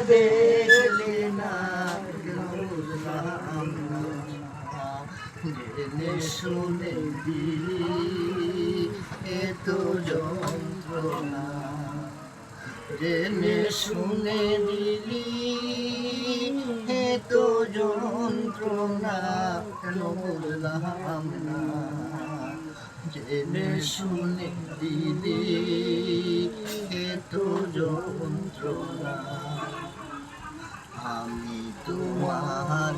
দেখলে না বুঝলাম না, জেনে শুনে দিলি এত যন্ত্রণা, জেনে শুনে দিলি এত যন্ত্রণা, কেন বুঝলাম না, জেনে শুনে দিলি এত যন্ত্রণা। আমি তোমার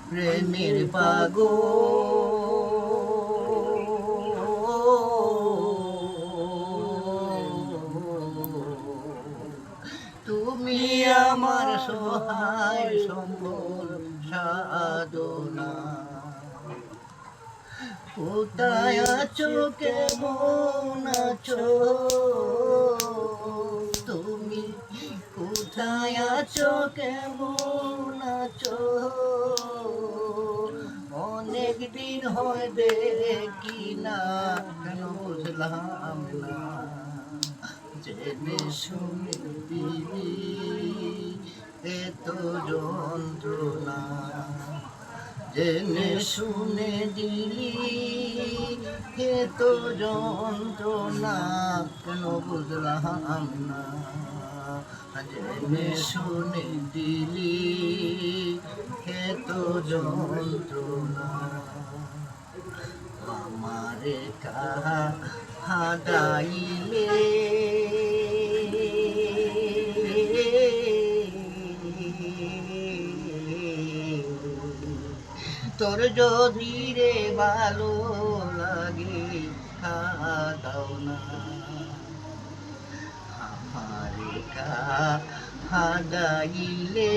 প্রেমের পাগল, তুমি আমার সহায় সম্বল সাধনা, কোথায় আছো কেমন আছো তুমি, কোথায় আছো কেমন আছো, অনেক দিন হয় দেখি না, কেন বুঝলাম না, জেনে শুনে দিলি এত যন্ত্রণা, জেনে শুনে দিলি এত যন্ত্রণা, কেন বুঝলাম না, জেনে শুনে দিলি এত যন্ত্রণা। আমারে কাঁদাইলে তোর যদি রে ভালো লাগে কাঁদাও না, আমারে কাঁদাইলে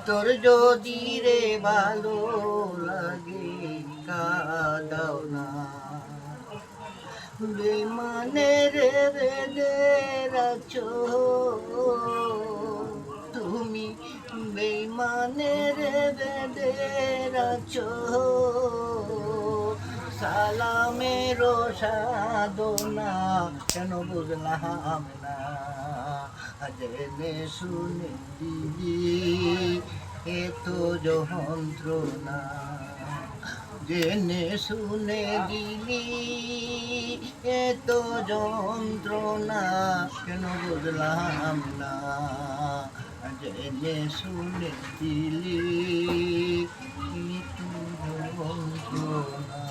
তোর যদি রে ভালো লাগে কাঁদাও না, বেমানের বেঁধে রাখছো তুমি, বেমানের বেঁধে রাখছো, সালামের সাধনা, কেন বুঝলাম না, জেনে শুনে দিলি এত যন্ত্রণা, জেনে শুনে দিলি এত যন্ত্রণা, কেন বুঝলাম না, জেনে শুনে দিলি এত যন্ত্রণা।